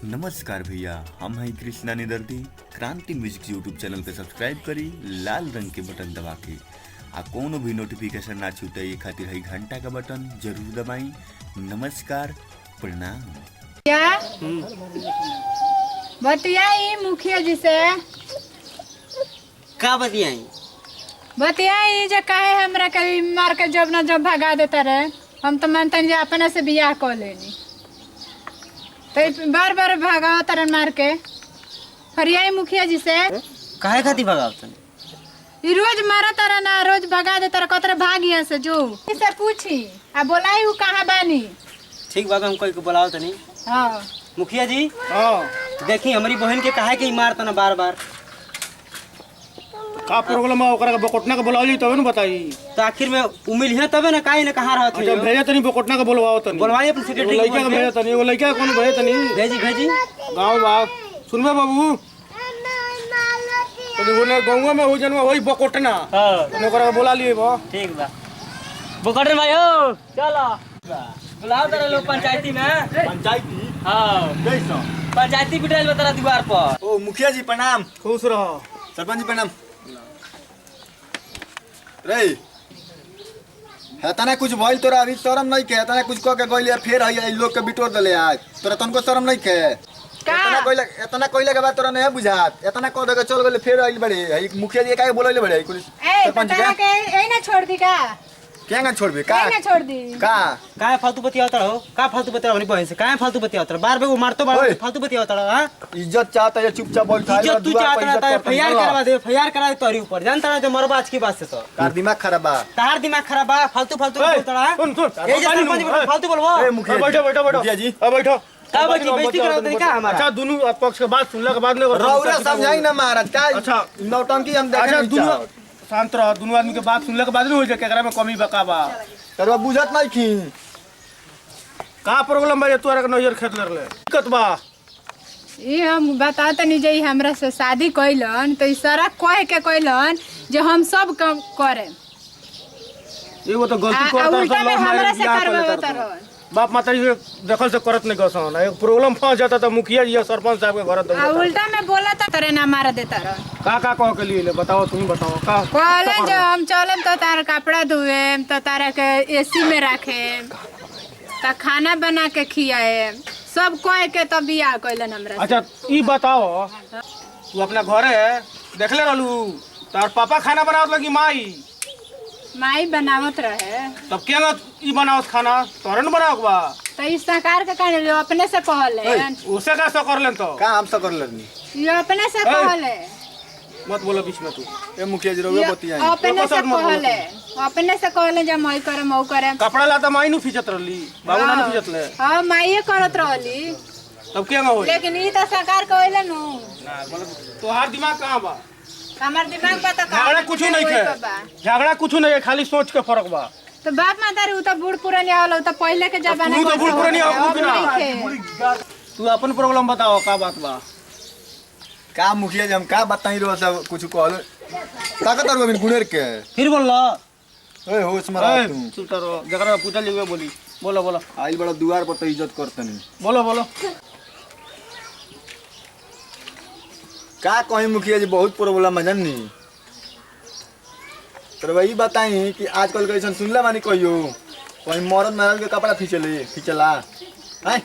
नमस्कार भैया, हम हैं कृष्णा निदर्दी। क्रांति म्यूजिक यूट्यूब चैनल पे सब्सक्राइब करी, लाल रंग के बटन दबा के आ कोनो भी नोटिफिकेशन ना छूटे ये खातिर है घंटा का बटन जरूर दबाई। नमस्कार, प्रणाम। क्या बतियाई मुखिया जी से? का बतियाई? बतियाई जो काहे हमरा कभी मार के जब ना जब भगा देता रहे। हम तो मानते हैं अपने से बियाह कर लेनी, तो बार बार भगाओ तरन मार के। फरियाई मुखिया जी से काहे खातिर भगावतन? ई रोज मारा तारा ना, रोज भगा दे तारा, कतरे भाग यहाँ से जो इसे पूछी आ बोलाई हूँ कहाँ बानी। ठीक बात, हम कोई को बुलाओ तनी। हाँ मुखिया जी, देखी हमारी बहन के काहे के मारता ना बार बार। का प्रॉब्लम है ओकरा के बकोटना के बुलावली तब न बताई। तो आखिर में उमिल है तबे ना, काहे ना कहाँ रहत अच्छा है? भेजे तनी बकोटना के बुलवाओ तनी। बुलवाई अपन सेक्रेटरी लइका के भेजे तनी, वो लइका कौन भेजे तनी? भेजी भेजी। गांव बा सुनबे बाबू, तो ओने गांव में हो जनवा वही बकोटना। हां तने ओकरा के बुला लिए बा। ठीक बा। बकड़न भाई हो चलो बुलाओ तारा लोग पंचायती में। पंचायती हां कैसा? पंचायती बिठाइल बा तारा दीवार पर। ओ मुखिया जी प्रणाम। खुश रहो। सरपंच जी प्रणाम। रे हेतना कुछ भइल तोरा अभी शरम नहीं के? हेतना कुछ कह के गइल फिर है लोग के बिटोर देले आज तोरा तनको शरम नहीं के? एतना कइले के बाद तोरा नहीं बुझात? एतना कह दे के चल गइल फिर आइल बड़े है मुखिया जी काहे बोलैले बड़े कुछ सरपंच के ए ना छोड़ दी का? क्या ना छोड़बे का? ना छोड़ दी का काहे फालतू बतियावत रहो? का फालतू बतियाव अपनी बहन से? काहे फालतू बतियावत रहो? बार बार वो मारतो बार ओए। फालतू बतियावत रहो। हां इज्जत चाहता है चुपचाप बैठा है। इज्जत तू चाहता रहता है, एफआईआर करवा दे, एफआईआर करा दे तोरी ऊपर। जानता है जो मरबा आज की बात से तो कार दिमाग खराब बा। तार दिमाग खराब बा, फालतू फालतू बोलता रहा। सुन सुन ए जे सरपंच फालतू बोलबो। ए मुखिया जी, बैठो बैठो बैठो मुखिया जी अब बैठो। का बेइज्जती कराओ तरीका हमारा? अच्छा दोनों पक्ष के बात सुनला के बाद में रौरा समझाई ना महाराज का। अच्छा नौटंकी हम देखे अच्छा नहीं दोनों चाहत। शांत रहो। दोनों आदमी के बात सुनला के बाद में हो जाए केकरा में कमी बका बा। करवा बुझत नहीं की का प्रॉब्लम बा तोरा के नजर खेत ले दिक्कत बा? ये हम बता तनी जे ई हमरा से शादी कइलन तो ई सारा कह के कइलन जे हम सब काम करे एगो तो गलती आ करता उल्टा में सब हमरा से बियाह कर करवावे लेता तरन। बाप माता जी देखल से करत नहीं गसन। एक प्रॉब्लम फंस जाता तो मुखिया जी या सरपंच साहब के घर आ दे उल्टा में बोला तो तरे ना मार देता रन। का कह के लिए ले बताओ, तुम बताओ का कहले जो हम चलम तो तार कपड़ा धोएम, तो तारा के एसी में रखेम, तो खाना बना के खियाएम, सब कह के तब बियाह कइलन हमरा से। अच्छा ई बताओ, तू अपना घरे देखले रहलू तार पापा खाना बनावत लगी माई, माई बनावत रहे तब क्या ई बनावत खाना तोरे न बनावत बा? तो इस सरकार के कहले जो अपने से कहले उसे का सो कर लेन तो का हम सब कर लेनी। ये अपने से कहले। मत बोलो बीच में तू। ए मुखिया जी रोवे बतिया अपने से कहले, अपने से कहले जे मई करे मऊ करे। कपड़ा लाता माई नु फिचत रहली, बाबू ना फिचत ले, हां माईए करत रहली, तब क्या हो? लेकिन ई तो सरकार कहले नु। ना बोलो तोहार दिमाग कहां बा? हमर दिमाग बा तो झगड़ा कुछ नहीं है, झगड़ा कुछ नहीं है, खाली सोच के फर्क बा। तो बाप मातारी उ तो बूढ़ पुरानिया वाला तो पहले के जमाने तू तो बूढ़ पुरानिया हो कि ना? ना। तू अपन प्रॉब्लम बताओ का बात बा? का मुखिया जी हम का बताई रो सब कुछ कहल ताकत रहो बिन गुनेर के। फिर बोल लो। ओए होश मरा तू चुप रहो, जकरा पूछल जेबे बोली। बोलो बोलो आइल बड़ा दुआर पर तो इज्जत करते नहीं। बोलो बोलो। का कहीं मुखिया जी बहुत प्रॉब्लम है जाननी। तो वही बताई कि आजकल कैसन सुनला मानी कहियो कहीं मरद महल के कपड़ा खींचला हैं?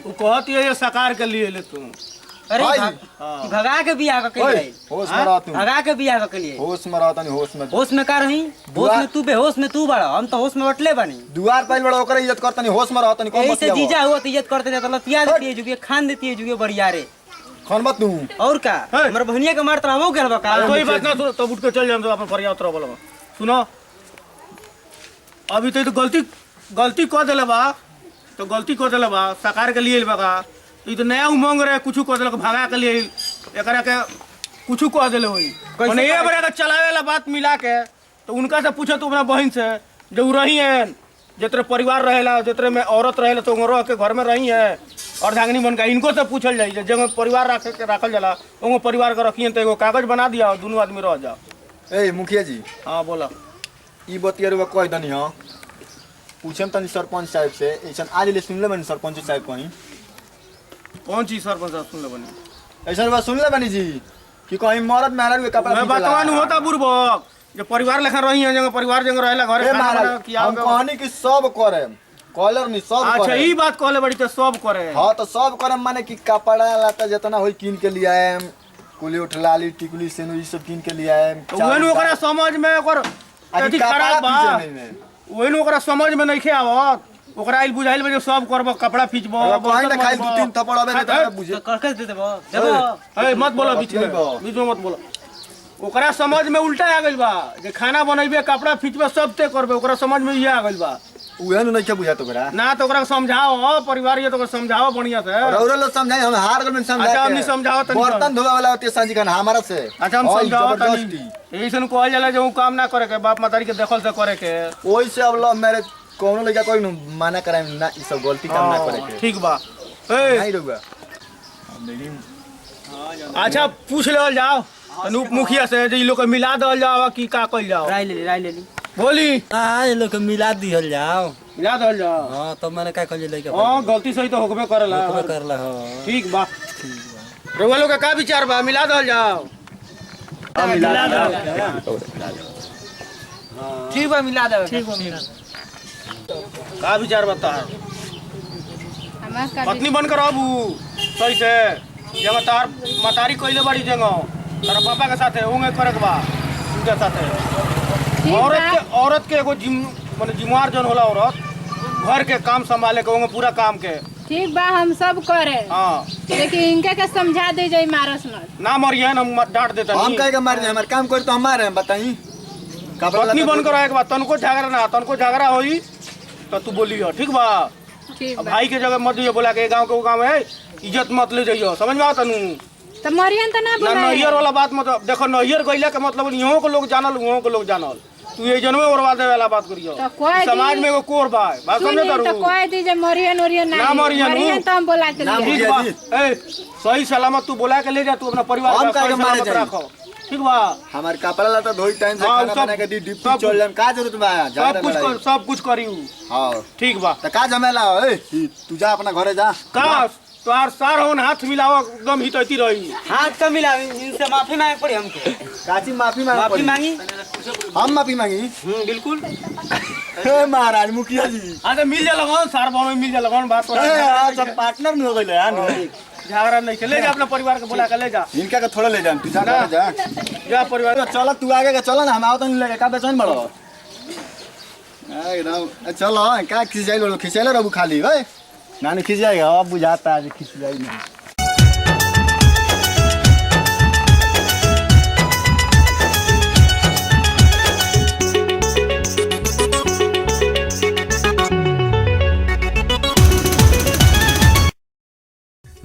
वो कहती है ये साकार के लिए ले तू। अरे भाई। भगा के बियाह के ओए लिए, होश मरा तू, भगा के बियाह के लिए। होश मरा तनी, होश में होश में का रही? होश में तू बेहोश में तू बड़ा, हम तो होश में बटले बनी। दुआर पर बड़ा ओकर इज्जत करतनी, होश में रहतनी। कौन यही से बतिया जीजा हुआ तो इज्जत करते जाता, लतिया देती है जुगे, खान देती है जुगे बढ़िया रे। खन मत तू। और का हमर बहनिया के मारत रहबो करबा का? कोई बात ना, सुनो तब उठ के चल जाम तो अपन फरिया उतरो बोलो। सुनो अभी तो गलती कर देले बा, तो गलती कर देले बा, साकार के लिए बा का ई तो नया उमंग रहे, कुछ कर देलक भागा के लिए, एकरा के कुछ कह देले होई। ओने ये बरे के चलावे वाला बात मिला के तो उनका से पूछो, तू अपना बहन से जो रही है, जितने परिवार रहेला, जितने में औरत रहेला तो रह के घर में रही है और धांगनी बन के इनको से पूछल जाई। जगह परिवार राखल जाला वो परिवार के रखिए, तो एगो कागज बना दिया, दोनों आदमी रह जाओ। ए मुखिया जी हाँ बोला। ई बतिया रे कह दनी हां पूछम तनी सरपंच साहब से ऐसा आज ले सुन ले बनी सरपंच साहब कहीं कौन चीज सरपंच साहब सुन ले बनी ऐसा बात सुन ले बनी जी कि कहीं मरद मेहरारू के कपड़ा मैं बतवान होता बुरबक जो परिवार लेखा रही है जगह परिवार जगह रहेला घरे ए खाना बना महाराज किया हम कहानी की सब करे कॉलर नहीं सब अच्छा करे ई बात कहले बड़ी तो सब करे हाँ तो सब करे माने कि कपड़ा लाता जितना होई कीन के लिए आए कुली उठलाली टिकुली सेनु ई सब कीन के लिए आए तो वही ओकरा समझ में ओकर अति खराब बा वही ओकरा समझ में नहीं आवत ओकरा आइल बुझाइल बजे सब करब कपड़ा खींचबो कहीं ना खाई दो तीन थप्पड़ अबे नहीं तो बुझे करके दे देबो देबो ए मत बोलो बीच में मत बोलो ओकरा समझ में उल्टा आ गइल बा जे खाना बनैबे कपड़ा खींचबे सब ते करबे ओकरा समझ में ये आ गइल बा उहे नहीं के बुझा तो करा ना तो ओकरा समझाओ परिवार ये तो समझाओ बढ़िया से और लोग समझाई हम हार गल में समझा अच्छा हमनी समझाओ तनी बर्तन धोवे वाला होते सांझी खाना हमारा से अच्छा हम और समझाओ जबरदस्ती तनी ऐसन कहल जाला जो काम ना करे के बाप मातारी के देखल से करे के ओई से अब लव मैरिज कोनो लड़का कोई न माना कराए ना ई सब गलती काम ना करे के ठीक बा ए नहीं रुका अच्छा पूछ लेवल जाओ तनु मुखिया से जे इ लोग के मिला दल जाओ कि का कइल जाओ राय ले ली बोली हाँ ये लोग के मिला दिहल जाओ मिला दल जाओ हाँ तो मैंने क्या कहिए लइका हां गलती सही तो होबे करला करला हो ठीक बा रउआ लोग का का विचार बा मिला दल जाओ मिला ठीक बा मिला दे ठीक बा का विचार बता हमार का पत्नी बनकर आबू सही से जब तार मतारी कइले बड़ी जगह तारा पापा के साथे होंगे करक बा उनके साथे ठीक बा औरत के एगो माने जिम्मेवार जन होला औरत घर के काम संभाले के होंगे पूरा काम के ठीक बा हम सब करे हां लेकिन इनके के समझा दे जाई मारस मत ना मरिए हम डांट देता हम नहीं कहे के मार दे हमार काम कर तो हमारे हैं बताई कपड़ा पत्नी बनकर आए के बाद तनको झगड़ा होई तो तू बोलियो ठीक बा ठीक अब बा भाई के जगह मत दियो बोला के गांव के वो गांव है इज्जत मत ले जाइयो समझ में आता तनु तो मरियन तो ना ना बोला नैयर वाला बात मत देखो नैयर गइला के मतलब इहो के लोग जानल उहो के लोग जानल तू ये जनमे ओरवा दे वाला बात करियो तो कोई समाज में एगो कोर बा बात समझे सुनी तो तारू कोई दीजिए मरियन ओरियन ना ना मरियन, मरियन तो हम बोला के ना लिए ठीक बा ए सही सलामत तू बोला के ले जा तू अपना परिवार हम का काहे सही के मारे सलामत जाई? रखो ठीक बा हमार कपड़ा लाता धोई टाइम से हाँ, खाना सब- बना के दी डिप्टी सब- चल जाम का जरूरत बा सब कुछ करियो हां ठीक बा त का झमेला हो ए तू जा अपना घरे जा का तोहार सार होन हाथ मिलाओ एकदम हितैती रही हाथ का मिला इनसे माफी मांग पड़ी हमके काची माफी मांग माफी मांगी हम माफी मांगी बिल्कुल हे महाराज मुखिया जी अरे मिल जा लगन सार भाव में मिल जा लगन बात ए आज सब पार्टनर न हो गइले यार झगड़ा नहीं के ले जा अपना परिवार के बुला के ले जा इनका के थोड़ा ले जा तू जा घरे जा जा परिवार चल तू आगे के चल ना हम आवत नहीं लगे का बेचैन बड़ो एकदम चलो का खिंचाइलो खिंचाइलो रहू खाली ओए नानी खिंच जाएगा अब बुझाता है खिंच जाई नहीं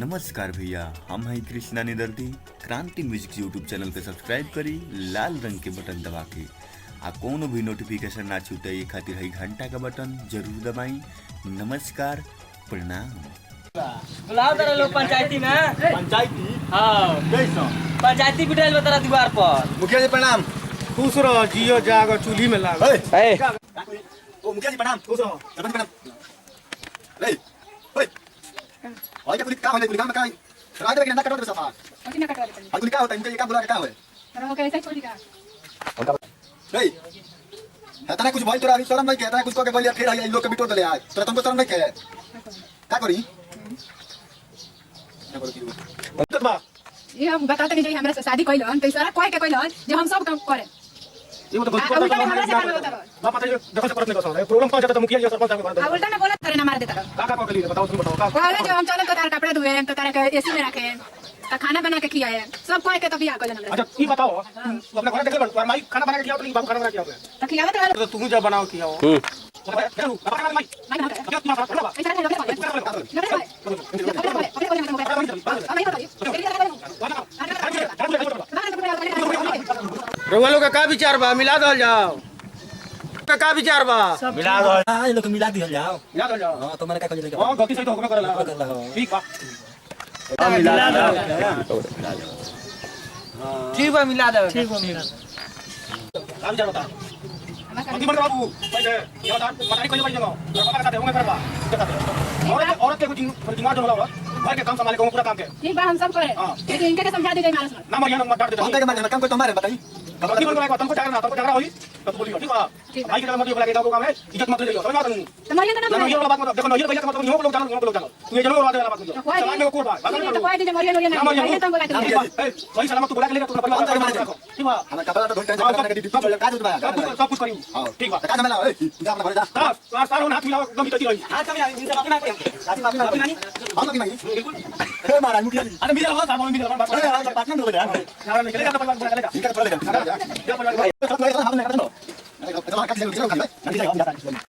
नमस्कार भैया हम हैं कृष्णा निदर्दी क्रांति म्यूजिक यूट्यूब चैनल पे सब्सक्राइब करी लाल रंग के बटन दबा के आ कोनो भी नोटिफिकेशन ना छूटे ये खातिर है घंटा का बटन जरूर दबाई नमस्कार प्रणाम बुलाओ तारा लोग पंचायती में पंचायती हां कैसा पंचायती बिठाइल बा तारा दीवार पर मुखिया जी प्रणाम खुश रहो जियो जागो चूल्ही में लाग ए ओ मुखिया जी प्रणाम खुश रहो सरपंच प्रणाम ले ओए और क्या पुलिस का होने पुलिस का राजा के ना कटवा दे सफा कितना कटवा देते और पुलिस का होता है इनके ये का बुला के का होए रहो कैसे छोड़ी का ए हतना कुछ भाई तोरा अभी शर्म नहीं कहता कुछ को के बोलिया फिर आई लोग के बिटो दले आज तोरा तुमको शर्म नहीं कहे का करी क्या करी ये हम बताते नहीं हमरा से शादी कइलन तो सारा कोई के कइलन जे हम सब काम करे ये तो आ, उल्टा में हमरा से करबे बताओ बाप पता देखो से परत नहीं कर प्रॉब्लम कौन जाता तो मुखिया जी सरपंच साहब आ उल्टा में बोलत करे ना मार देता रहो का कर लिए बताओ तुम बताओ का कहले जो हम चले तो तार कपड़ा धोए तो तारे के एसी में रखे तो खाना बना के खियाए सब कोई के तो बियाह कइलन हमरा अच्छा ये बताओ तू अपना घर देख ले माई खाना बना के खिलाओ तो नहीं बाबू खाना बना के खिलाओ तो खियावत रहो तो तू जा बनाओ खिलाओ माई माई ना क्या तुम अपना ऐसा नहीं रउआ लोग का विचार बा मिला दल जाओ का विचार बा मिला दो हाँ ये लोग के मिला दिहल जाओ मिला दल जाओ हाँ तो मैंने क्या कहिए लइका हां गलती सही तो होबे करला करला हो ठीक बा ठीक बा मिला दे ठीक बा का विचार बता मंदी बन बाबू पहले ये बता मतारी कोई नहीं जंगो पापा का साथ होंगे करवा औरत के कुछ दिमाग जो होला घर के काम संभाले को पूरा काम के ठीक बा हम सब करे लेकिन इनके के समझा दीजिए मारस ना मरिया ना डाट देता हम का काम कोई तुम्हारे बताई मंदी बन को तुमको झगड़ा होई तो बोली ठीक बा भाई के मंदी बोला के काम है इज्जत मत ले लो समझ तुम तुम्हारे तो ना ये वाला बात मत देखो ये भैया का मतलब हो लोग जानो तू ये जरूर वाला बात कर समाज में को बात तो कोई दीजिए मरिया ना मरिया तुम बोला के वही सलामत तू बोला के लेगा तू परिवार ठीक बा हमें कपड़ा तो ढोल टेंशन करके दी का दूध बा सब कुछ करी ठीक बा का मेला ए जा अपना घर जा सारो हाथ मिलाओ गमी तती रही हाथ कभी इनसे बात ना काटी माफी मांगी हम की मांगी ए मारा मुखिया जी अरे मिला हो सारो मिला बात अरे पार्टनर हो गया यार निकलेगा तो परिवार निकलेगा इनका थोड़ा लेगा जा परिवार हम नहीं करते नो अरे का का से लुटिया खाना नहीं जाएगा